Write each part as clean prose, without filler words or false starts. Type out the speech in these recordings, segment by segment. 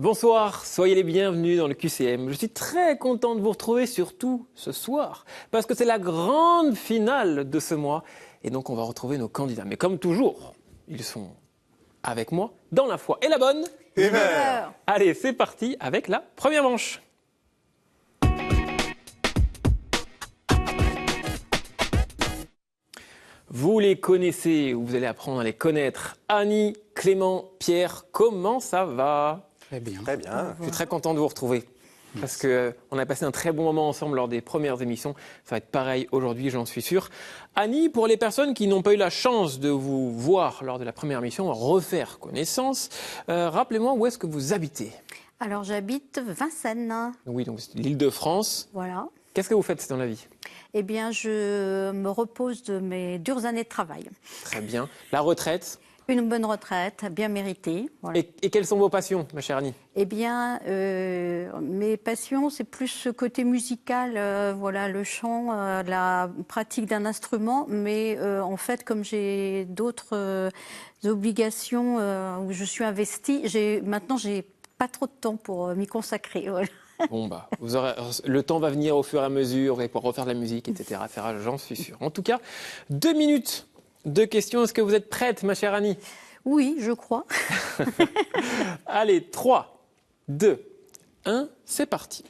Bonsoir, soyez les bienvenus dans le QCM. Je suis très content de vous retrouver, surtout ce soir, parce que c'est la grande finale de ce mois. Et donc on va retrouver nos candidats. Mais comme toujours, ils sont avec moi dans la foi et la bonne humeur. Allez, c'est parti avec la première manche. Vous les connaissez, ou vous allez apprendre à les connaître. Annie, Clément, Pierre, comment ça va ? Très bien. Très bien. Je suis très content de vous retrouver. Parce qu'on a passé un très bon moment ensemble lors des premières émissions. Ça va être pareil aujourd'hui, j'en suis sûr. Annie, pour les personnes qui n'ont pas eu la chance de vous voir lors de la première émission, on va refaire connaissance. Rappelez-moi où est-ce que vous habitez ? Alors j'habite Vincennes. Oui, donc c'est l'île de France. Voilà. Qu'est-ce que vous faites dans la vie ? Eh bien, je me repose de mes dures années de travail. Très bien. La retraite ? Une bonne retraite, bien méritée. Voilà. Et quelles sont vos passions, ma chère Annie ? Eh bien, mes passions, c'est plus ce côté musical, voilà, le chant, la pratique d'un instrument. Mais en fait, comme j'ai d'autres obligations où je suis investie, maintenant, j'ai pas trop de temps pour m'y consacrer. Voilà. Bon, bah, le temps va venir au fur et à mesure, vous allez pouvoir refaire de la musique, etc. J'en suis sûr. En tout cas, 2 minutes de questions. Est-ce que vous êtes prête, ma chère Annie ? Oui, je crois. Allez, 3, 2, 1, c'est parti.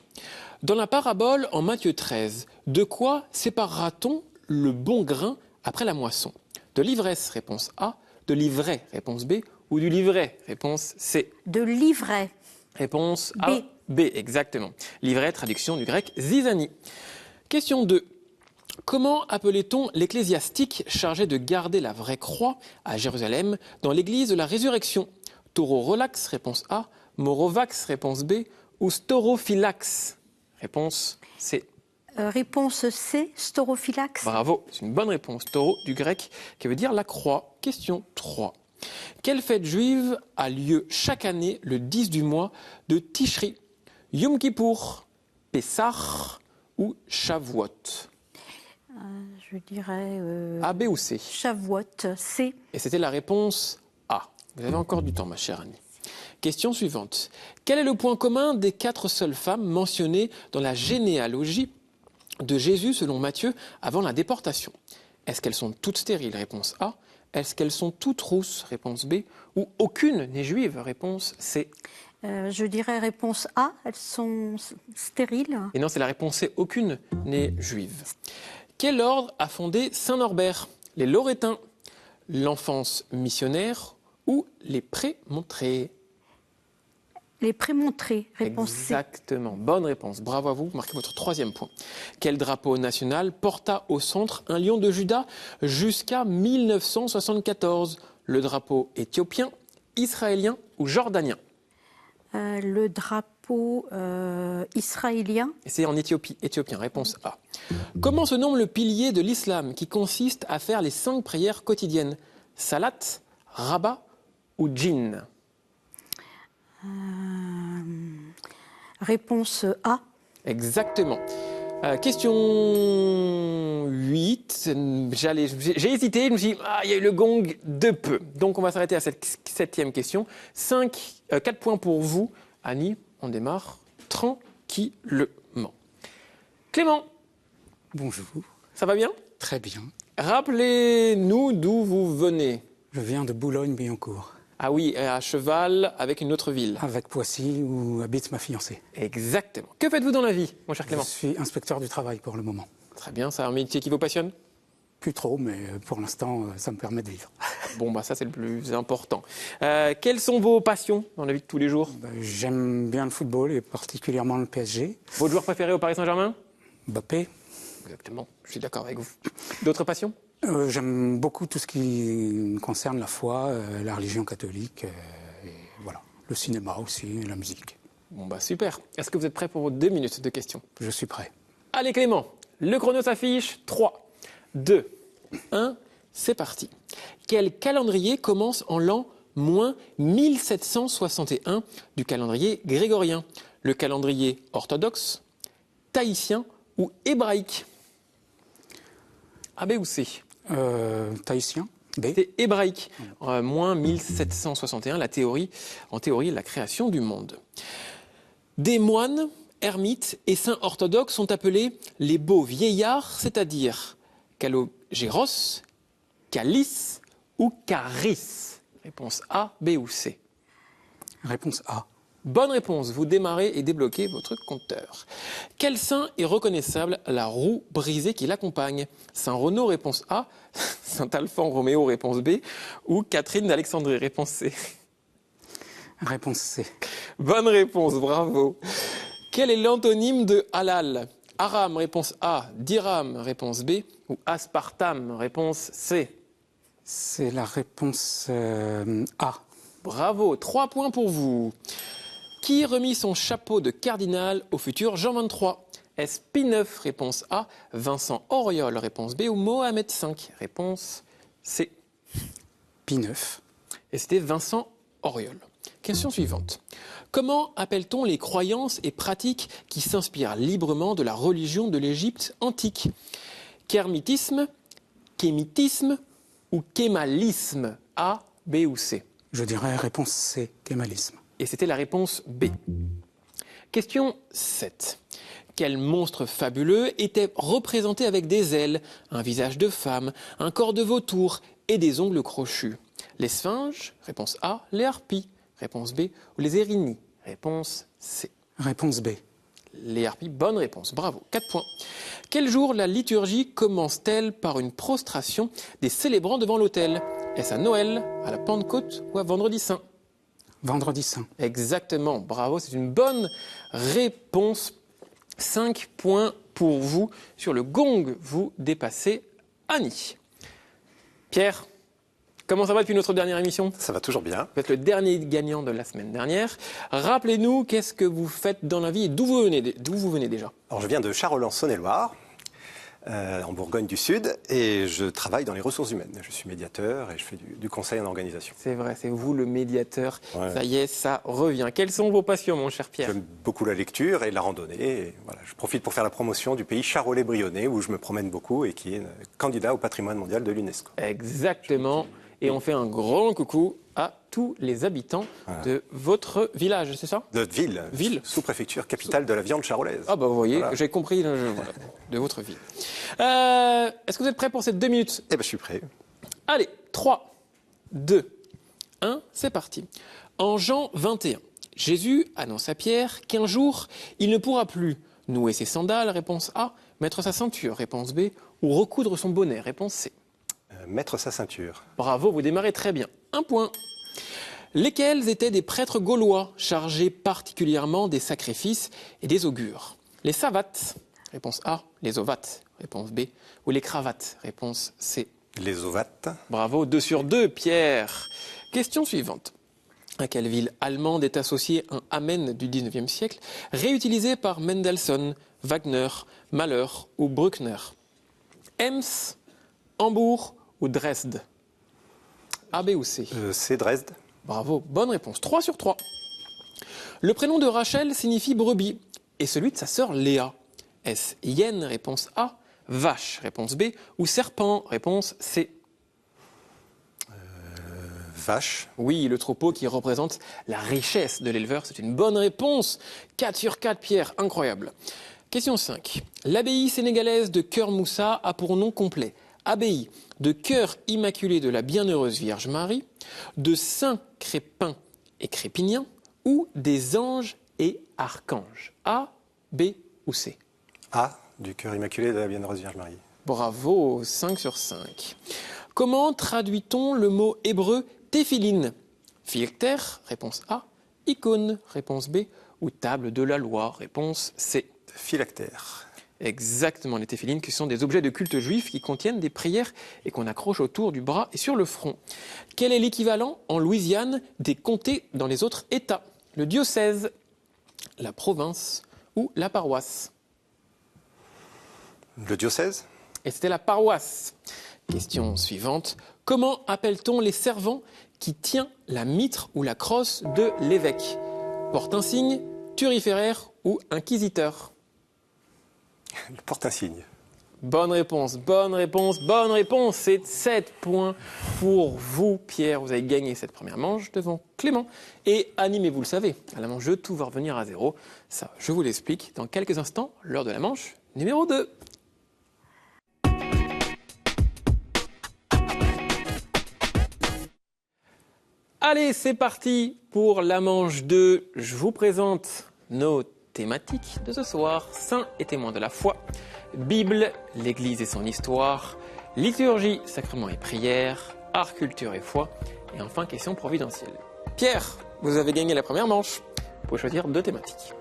Dans la parabole en Matthieu 13, de quoi séparera-t-on le bon grain après la moisson ? De l'ivresse, réponse A. De l'ivraie, réponse B. Ou du livret, réponse C. De l'ivraie. Réponse A. B. B, exactement. Livret, traduction du grec zizanie. Question 2. Comment appelait-on l'ecclésiastique chargé de garder la vraie croix à Jérusalem dans l'église de la résurrection ? Taurorolax, réponse A. Morovax, réponse B. Ou Staurophylax, réponse C. Réponse C, Staurophylax. Bravo, c'est une bonne réponse. Taureau du grec qui veut dire la croix. Question 3. Quelle fête juive a lieu chaque année le 10 du mois de Tishri ? Yom Kippour, Pessah ou Shavuot ? Je dirais A, B ou C ? Shavuot, C. Et c'était la réponse A. Vous avez encore du temps, ma chère Annie. Question suivante. Quel est le point commun des 4 seules femmes mentionnées dans la généalogie de Jésus selon Matthieu avant la déportation ? Est-ce qu'elles sont toutes stériles ? Réponse A. Est-ce qu'elles sont toutes rousses ? Réponse B. Ou aucune n'est juive ? Réponse C. Je dirais réponse A, elles sont stériles. Et non, c'est la réponse C. Aucune n'est juive. Quel ordre a fondé Saint Norbert ? Les Laurétins, l'enfance missionnaire ou les Prémontrés ? Les Prémontrés, réponse C. Exactement, bonne réponse. Bravo à vous, vous marquez votre 3e point. Quel drapeau national porta au centre un lion de Juda jusqu'à 1974 ? Le drapeau éthiopien, israélien ou jordanien ? Le drapeau israélien. Et c'est en Éthiopie, éthiopien, réponse A. Comment se nomme le pilier de l'islam qui consiste à faire les 5 prières quotidiennes ? Salat, rabat ou djinn ? Réponse A. Exactement. Question 8. J'ai hésité, je me suis dit, il y a eu le gong de peu. Donc on va s'arrêter à cette 7e question. 4 points pour vous. Annie, on démarre tranquillement. Clément. Bonjour. Ça va bien ? Très bien. Rappelez-nous d'où vous venez. Je viens de Boulogne-Billancourt. Ah oui, à cheval avec une autre ville. Avec Poissy, où habite ma fiancée. Exactement. Que faites-vous dans la vie, mon cher Clément ? Je suis inspecteur du travail pour le moment. Très bien, c'est un métier qui vous passionne ? Plus trop, mais pour l'instant, ça me permet de vivre. Bon, ça c'est le plus important. Quelles sont vos passions dans la vie de tous les jours ? J'aime bien le football et particulièrement le PSG. Votre joueur préféré au Paris Saint-Germain ? Mbappé. Exactement, je suis d'accord avec vous. D'autres passions ? J'aime beaucoup tout ce qui concerne la foi, la religion catholique, et voilà. Le cinéma aussi, la musique. Bon, super. Est-ce que vous êtes prêts pour vos 2 minutes de questions ? Je suis prêt. Allez Clément, le chrono s'affiche. 3, 2, 1, c'est parti. Quel calendrier commence en l'an moins 1761 du calendrier grégorien ? Le calendrier orthodoxe, tahitien ou hébraïque ? A, B ou C ? Tahitien. B. C'était hébraïque. Moins 1761, en théorie, la création du monde. Des moines, ermites et saints orthodoxes sont appelés les beaux vieillards, c'est-à-dire calogéros, calice ou caris. Réponse A, B ou C. Réponse A. Bonne réponse, vous démarrez et débloquez votre compteur. Quel saint est reconnaissable à la roue brisée qui l'accompagne? Saint Renaud, réponse A. Saint Alphand Roméo, réponse B. Ou Catherine d'Alexandrie, réponse C. Réponse C. Bonne réponse, bravo. Quel est l'antonyme de halal? Aram, réponse A. Diram, réponse B. Ou aspartame, réponse C. C'est la réponse A. Bravo, 3 points pour vous. Qui remit son chapeau de cardinal au futur Jean XXIII? Est-ce Pie IX, réponse A, Vincent Auriol, réponse B, ou Mohamed V, réponse C. Pie IX. Et c'était Vincent Auriol. Question suivante. Comment appelle-t-on les croyances et pratiques qui s'inspirent librement de la religion de l'Égypte antique? Kermitisme, kémitisme ou kémalisme? A, B ou C? Je dirais réponse C, kémalisme. Et c'était la réponse B. Question 7. Quel monstre fabuleux était représenté avec des ailes, un visage de femme, un corps de vautour et des ongles crochus? Les sphinges, réponse A. Les harpies, réponse B. Ou les érinies, réponse C. Réponse B. Les harpies, bonne réponse. Bravo, 4 points. Quel jour la liturgie commence-t-elle par une prostration des célébrants devant l'autel? Est-ce à Noël, à la Pentecôte ou à Vendredi Saint? Vendredi Saint. Exactement, bravo, c'est une bonne réponse. 5 points pour vous. Sur le gong, vous dépassez Annie. Pierre, comment ça va depuis notre dernière émission? Ça va toujours bien. Vous êtes le dernier gagnant de la semaine dernière. Rappelez-nous, qu'est-ce que vous faites dans la vie et d'où vous venez déjà? Alors, je viens de Charolles en Saône-et-Loire, en Bourgogne du Sud, et je travaille dans les ressources humaines. Je suis médiateur et je fais du conseil en organisation. C'est vrai, c'est vous le médiateur. Ouais. Ça y est, ça revient. Quelles sont vos passions, mon cher Pierre? J'aime beaucoup la lecture et la randonnée. Et voilà, je profite pour faire la promotion du pays charolais-brionnais, où je me promène beaucoup et qui est candidat au patrimoine mondial de l'UNESCO. Exactement. Et on fait un grand coucou à tous les habitants de votre village, c'est ça? Notre ville, Ville. sous-préfecture, capitale de la viande charolaise. Ah bah vous voyez, Voilà. j'ai compris voilà, de votre ville. Est-ce que vous êtes prêts pour ces 2 minutes? Eh ben, je suis prêt. Allez, 3, 2, 1, c'est parti. En Jean 21, Jésus annonce à Pierre qu'un jour, il ne pourra plus nouer ses sandales, réponse A, mettre sa ceinture, réponse B, ou recoudre son bonnet, réponse C. Mettre sa ceinture. Bravo, vous démarrez très bien. 1 point. Lesquels étaient des prêtres gaulois chargés particulièrement des sacrifices et des augures? Les savates, réponse A. Les ovates, réponse B. Ou les cravates, réponse C. Les ovates. Bravo, 2 sur 2, Pierre. Question suivante. À quelle ville allemande est associé un Amen du 19e siècle, réutilisé par Mendelssohn, Wagner, Mahler ou Bruckner? Ems, Hambourg ou Dresde? A, B ou C? C'est Dresde. Bravo, bonne réponse. 3 sur 3. Le prénom de Rachel signifie brebis et celui de sa sœur Léa. Est-ce hyène, réponse A, vache, réponse B, ou serpent, réponse C? Vache. Oui, le troupeau qui représente la richesse de l'éleveur, c'est une bonne réponse. 4 sur 4, Pierre, incroyable. Question 5. L'abbaye sénégalaise de Cœur Moussa a pour nom complet abbaye de Cœur Immaculé de la Bienheureuse Vierge Marie, de Saint Crépin et Crépinien, ou des anges et archanges? A, B ou C? A, du cœur immaculé de la Bienheureuse Vierge Marie. Bravo, 5 sur 5. Comment traduit-on le mot hébreu téphiline? Phylactère, réponse A. Icône, réponse B. Ou table de la loi, réponse C. Phylactère. Exactement, les téphilines qui sont des objets de culte juif qui contiennent des prières et qu'on accroche autour du bras et sur le front. Quel est l'équivalent en Louisiane des comtés dans les autres États? Le diocèse, la province ou la paroisse? Le diocèse. Et c'était la paroisse. Question suivante. Comment appelle-t-on les servants qui tient la mitre ou la crosse de l'évêque? Porte-insigne, turiféraire ou inquisiteur? Porte-insigne. Bonne réponse, bonne réponse, bonne réponse. C'est 7 points pour vous, Pierre. Vous avez gagné cette première manche devant Clément. Et Annie, mais vous le savez, à la manche 2, tout va revenir à 0. Ça, je vous l'explique dans quelques instants, lors de la manche numéro 2. Allez, c'est parti pour la manche 2. Je vous présente nos thématiques de ce soir. Saints et témoins de la foi, Bible, l'Église et son histoire, liturgie, sacrements et prières, art, culture et foi, et enfin question providentielle. Pierre, vous avez gagné la première manche. Vous pouvez choisir 2 thématiques.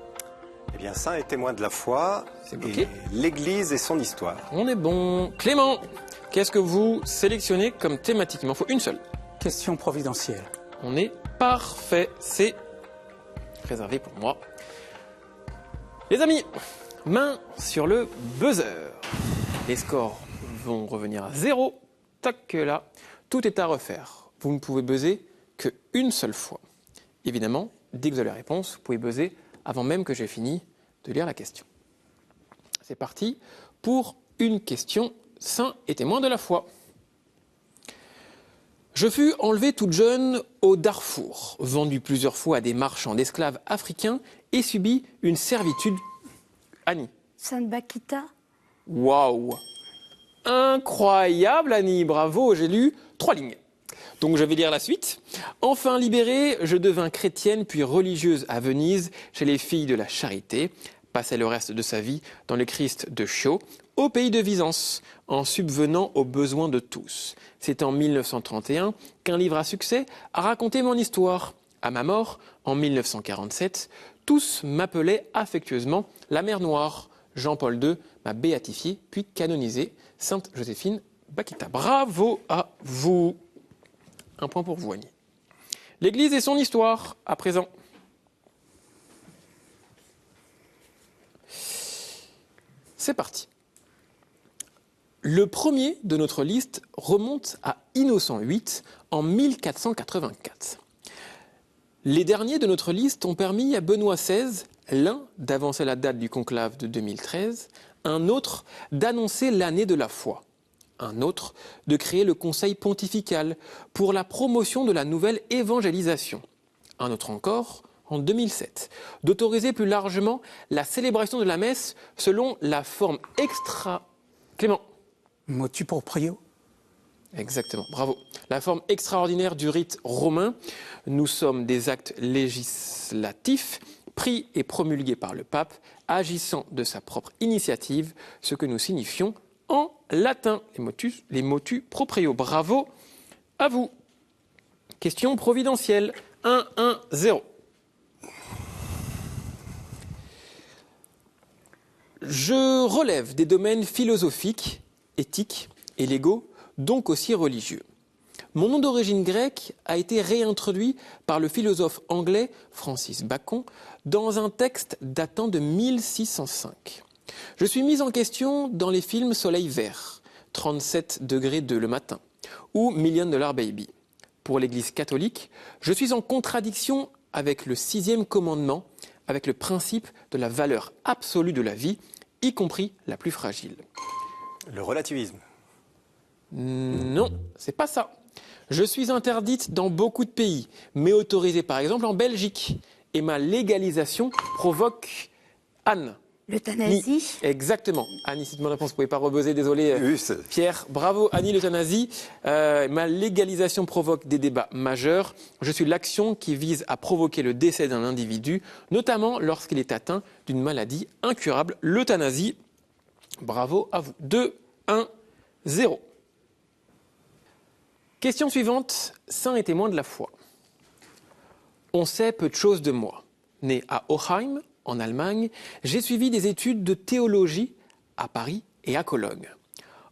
Eh bien, saints et témoins de la foi, C'est bloqué. et l'Église et son histoire. On est bon. Clément, qu'est-ce que vous sélectionnez comme thématique? Il m'en faut une seule. Question providentielle. On est parfait, c'est réservé pour moi. Les amis, main sur le buzzer. Les scores vont revenir à 0. Tac là, tout est à refaire. Vous ne pouvez buzzer qu'une seule fois. Évidemment, dès que vous avez la réponse, vous pouvez buzzer avant même que j'ai fini de lire la question. C'est parti pour une question saints et témoins de la foi. Je fus enlevé toute jeune au Darfour, vendu plusieurs fois à des marchands d'esclaves africains et subis une servitude. Annie. Sainte Bakita. Waouh! Incroyable, Annie, bravo, j'ai lu 3 lignes. Donc je vais lire la suite. Enfin libérée, je devins chrétienne puis religieuse à Venise chez les filles de la Charité. Passait le reste de sa vie dans le Christ de Chaux, au pays de Byzance, en subvenant aux besoins de tous. C'est en 1931 qu'un livre à succès a raconté mon histoire. À ma mort, en 1947, tous m'appelaient affectueusement la Mère Noire. Jean-Paul II m'a béatifiée puis canonisée, Sainte Joséphine Bakita. Bravo à vous. Un point pour vous, Annie. L'Église et son histoire, à présent. C'est parti. Le premier de notre liste remonte à Innocent VIII en 1484. Les derniers de notre liste ont permis à Benoît XVI, l'un d'avancer la date du conclave de 2013, un autre d'annoncer l'année de la foi, un autre de créer le Conseil pontifical pour la promotion de la nouvelle évangélisation, un autre encore, en 2007, d'autoriser plus largement la célébration de la messe selon la forme Clément. Motu proprio. Exactement, bravo. La forme extraordinaire du rite romain. Nous sommes des actes législatifs pris et promulgués par le pape, agissant de sa propre initiative, ce que nous signifions en latin. Les motu proprio. Bravo à vous. Question providentielle. 1-1-0. Je relève des domaines philosophiques, éthiques et légaux, donc aussi religieux. Mon nom d'origine grecque a été réintroduit par le philosophe anglais Francis Bacon dans un texte datant de 1605. Je suis mis en question dans les films Soleil vert, 37 degrés 2 le matin, ou $1 Million Baby. Pour l'Église catholique, je suis en contradiction avec le 6e commandement, avec le principe de la valeur absolue de la vie, y compris la plus fragile. Le relativisme. Non, c'est pas ça. Je suis interdite dans beaucoup de pays, mais autorisée par exemple en Belgique. Et ma légalisation provoque Anne. L'euthanasie. Exactement. Annie, c'est une bonne réponse. Vous ne pouvez pas rebuzzer, désolé. Oui, Pierre, bravo. Annie, l'euthanasie. Ma légalisation provoque des débats majeurs. Je suis l'action qui vise à provoquer le décès d'un individu, notamment lorsqu'il est atteint d'une maladie incurable, l'euthanasie. Bravo à vous. 2-1-0. Question suivante. Saints et témoins de la foi. On sait peu de choses de moi. Né à Hoheim, en Allemagne, j'ai suivi des études de théologie à Paris et à Cologne.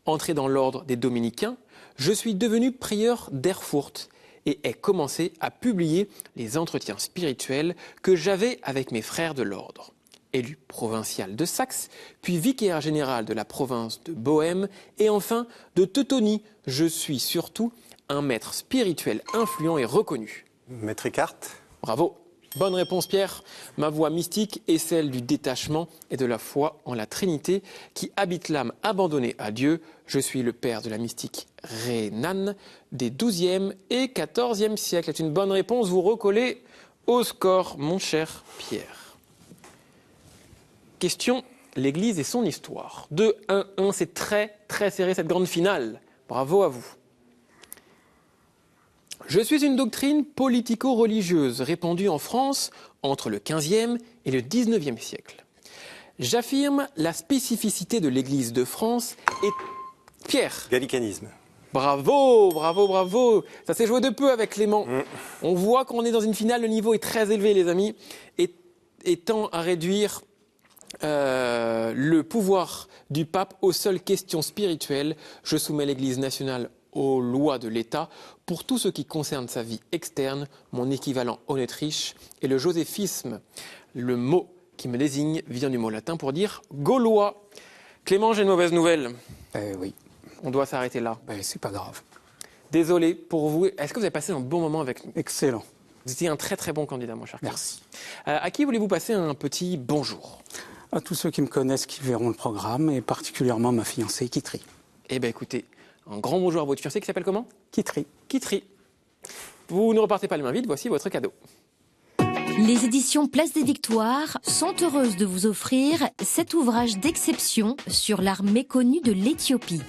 Entré dans l'ordre des dominicains, je suis devenu prieur d'Erfurt et ai commencé à publier les entretiens spirituels que j'avais avec mes frères de l'ordre. Élu provincial de Saxe, puis vicaire général de la province de Bohême et enfin de Teutonie, je suis surtout un maître spirituel influent et reconnu. Maître Eckhart. Bravo. Bonne réponse Pierre. Ma voie mystique est celle du détachement et de la foi en la Trinité qui habite l'âme abandonnée à Dieu. Je suis le père de la mystique Renan des 12e et 14e siècles. C'est une bonne réponse. Vous recollez au score, mon cher Pierre. Question, l'Église et son histoire. 2-1-1, c'est très très serré cette grande finale. Bravo à vous. Je suis une doctrine politico-religieuse répandue en France entre le XVe et le XIXe siècle. J'affirme la spécificité de l'Église de France et... Pierre. Gallicanisme. Bravo, bravo, bravo. Ça s'est joué de peu avec Clément. On voit qu'on est dans une finale, le niveau est très élevé les amis, et tend à réduire le pouvoir du pape aux seules questions spirituelles. Je soumets l'Église nationale aux lois de l'État pour tout ce qui concerne sa vie externe. Mon équivalent en Autriche est le joséphisme. Le mot qui me désigne vient du mot latin pour dire gaulois. Clément, j'ai une mauvaise nouvelle. Oui. On doit s'arrêter là. C'est pas grave. Désolé pour vous. Est-ce que vous avez passé un bon moment avec nous? Excellent. Vous étiez un très très bon candidat, mon cher. Merci. À qui voulez-vous passer un petit bonjour? À tous ceux qui me connaissent, qui verront le programme, et particulièrement ma fiancée, Kitri. Eh bien écoutez, un grand bonjour à votre fiancée qui s'appelle comment? Kitri. Kitri. Vous ne repartez pas les mains vides, voici votre cadeau. Les éditions Place des Victoires sont heureuses de vous offrir cet ouvrage d'exception sur l'art méconnu de l'Éthiopie.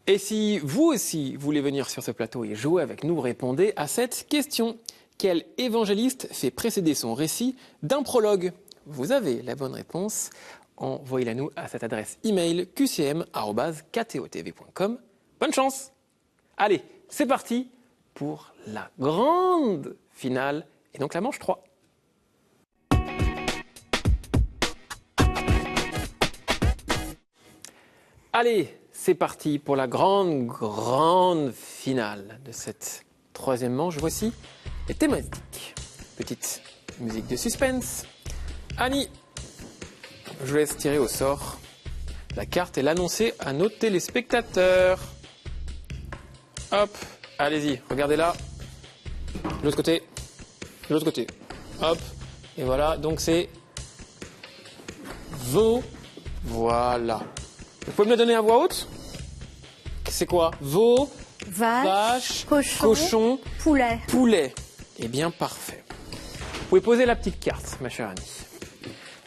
Et si vous aussi voulez venir sur ce plateau et jouer avec nous, répondez à cette question. Quel évangéliste fait précéder son récit d'un prologue? Vous avez la bonne réponse. Envoyez-la nous à cette adresse email qcm@ktotv.com. Bonne chance! Allez, c'est parti pour la grande finale et donc la manche 3. Allez, c'est parti pour la grande finale de cette troisième manche. Voici les thématiques. Petite musique de suspense. Annie, je vous laisse tirer au sort la carte et l'annoncer à nos téléspectateurs. Hop, allez-y, regardez là. De l'autre côté. De l'autre côté. Hop, et voilà, donc c'est veau. Voilà. Vous pouvez me le donner à voix haute? C'est quoi? Veau, vache, cochon, poulet. Poulet. Eh bien, parfait. Vous pouvez poser la petite carte, ma chère Annie.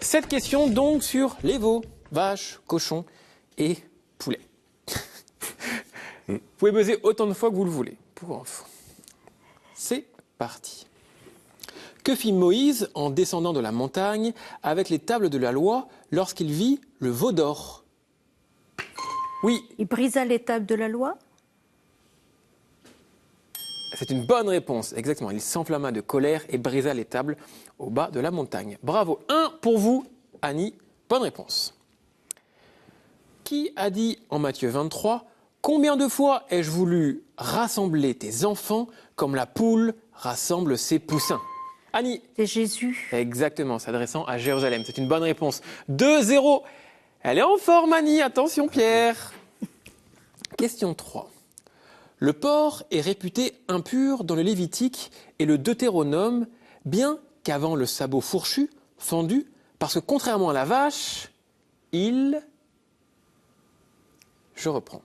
Cette question donc sur les veaux, vaches, cochons et poulets. Vous pouvez buzzer autant de fois que vous le voulez, pour info. C'est parti. Que fit Moïse en descendant de la montagne avec les tables de la loi lorsqu'il vit le veau d'or? Oui. Il brisa les tables de la loi. C'est une bonne réponse, exactement. Il s'enflamma de colère et brisa les tables au bas de la montagne. Bravo. 1 pour vous, Annie. Bonne réponse. Qui a dit en Matthieu 23 « Combien de fois ai-je voulu rassembler tes enfants comme la poule rassemble ses poussins ?» Annie. C'est Jésus. Exactement, s'adressant à Jérusalem. C'est une bonne réponse. 2-0. Elle est en forme, Annie. Attention, Pierre. Question 3. Le porc est réputé impur dans le Lévitique et le Deutéronome, bien qu'avant le sabot fourchu, fendu, parce que contrairement à la vache, je reprends.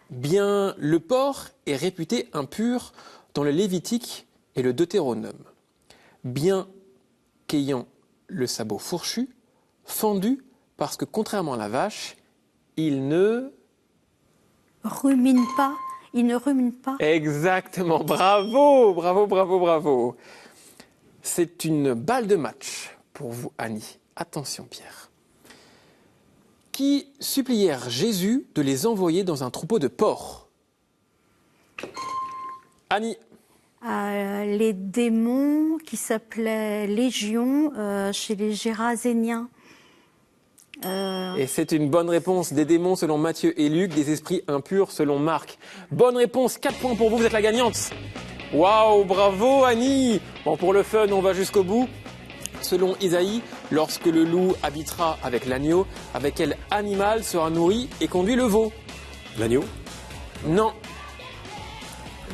Bien, le porc est réputé impur dans le Lévitique et le Deutéronome, bien qu'ayant le sabot fourchu, fendu, parce que contrairement à la vache, il ne rumine pas. Il ne rumine pas. Exactement. Bravo, bravo, bravo, bravo. C'est une balle de match pour vous, Annie. Attention, Pierre. Qui supplièrent Jésus de les envoyer dans un troupeau de porcs? Annie. Les démons qui s'appelaient Légion chez les Géraséniens. Et c'est une bonne réponse. Des démons selon Matthieu et Luc, des esprits impurs selon Marc. Bonne réponse, 4 points pour vous, vous êtes la gagnante. Waouh, bravo Annie. Bon, pour le fun, on va jusqu'au bout. Selon Isaïe, lorsque le loup habitera avec l'agneau, avec quel animal sera nourri et conduit le veau? L'agneau? Non.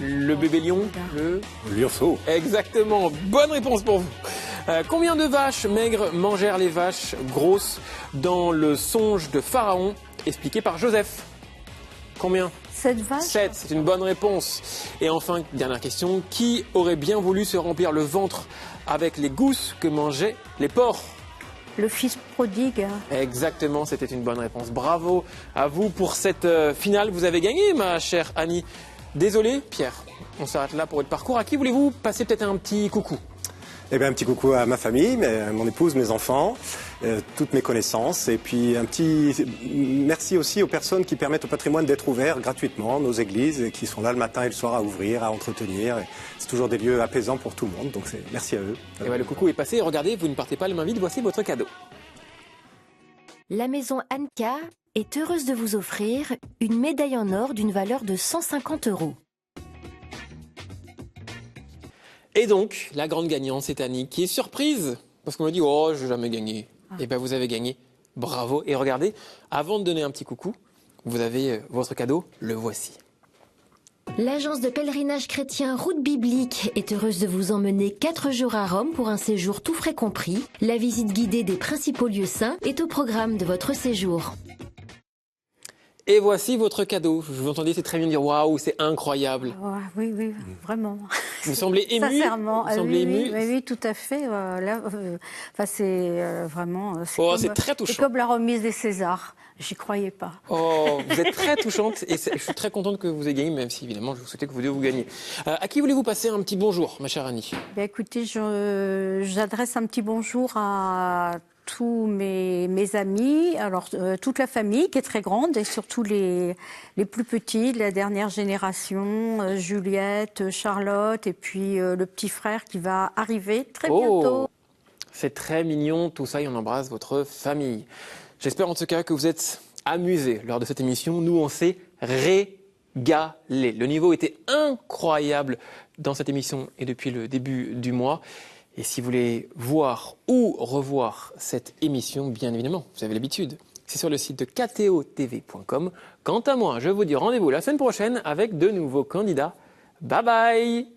Le bébé lion, le... Lionceau. Exactement, bonne réponse pour vous. Combien de vaches maigres mangèrent les vaches grosses dans le songe de Pharaon, expliqué par Joseph? Combien? 7 vaches. 7, c'est une bonne réponse. Et enfin, dernière question, qui aurait bien voulu se remplir le ventre avec les gousses que mangeaient les porcs? Le fils prodigue. Exactement, c'était une bonne réponse. Bravo à vous pour cette finale. Vous avez gagné, ma chère Annie. Désolé, Pierre, on s'arrête là pour votre parcours. À qui voulez-vous passer peut-être un petit coucou? Eh bien, un petit coucou à ma famille, mon épouse, mes enfants, toutes mes connaissances. Et puis un petit merci aussi aux personnes qui permettent au patrimoine d'être ouvert gratuitement, nos églises, et qui sont là le matin et le soir à ouvrir, à entretenir. C'est toujours des lieux apaisants pour tout le monde, donc merci à eux. Et ben, le coucou est passé. Regardez, vous ne partez pas les mains vides, voici votre cadeau. La maison Anka est heureuse de vous offrir une médaille en or d'une valeur de 150 €. Et donc, la grande gagnante, c'est Annie, qui est surprise, parce qu'on m'a dit « Oh, je n'ai jamais gagné ». Et bien, vous avez gagné. Bravo. Et regardez, avant de donner un petit coucou, vous avez votre cadeau, le voici. L'agence de pèlerinage chrétien Route Biblique est heureuse de vous emmener 4 jours à Rome pour un séjour tout frais compris. La visite guidée des principaux lieux saints est au programme de votre séjour. Et voici votre cadeau. Je vous entendais, c'est très bien dire « Waouh, c'est incroyable ». Oui, vraiment. Vous semblez ému. Sincèrement. Vous semblez ému. Oui, tout à fait. C'est vraiment... C'est très touchant. C'est comme la remise des Césars. J'y croyais pas. Oh, vous êtes très touchante et je suis très contente que vous ayez gagné, même si évidemment je vous souhaitais que vous deux vous gagniez. À qui voulez-vous passer un petit bonjour, ma chère Annie? Écoutez, j'adresse un petit bonjour à tous mes amis, alors toute la famille qui est très grande et surtout les plus petits de la dernière génération, Juliette, Charlotte et puis le petit frère qui va arriver très bientôt. C'est très mignon tout ça et on embrasse votre famille. J'espère en tout cas que vous êtes amusés lors de cette émission. Nous, on s'est régalés. Le niveau était incroyable dans cette émission et depuis le début du mois. Et si vous voulez voir ou revoir cette émission, bien évidemment, vous avez l'habitude, c'est sur le site de ktotv.com. Quant à moi, je vous dis rendez-vous la semaine prochaine avec de nouveaux candidats. Bye bye!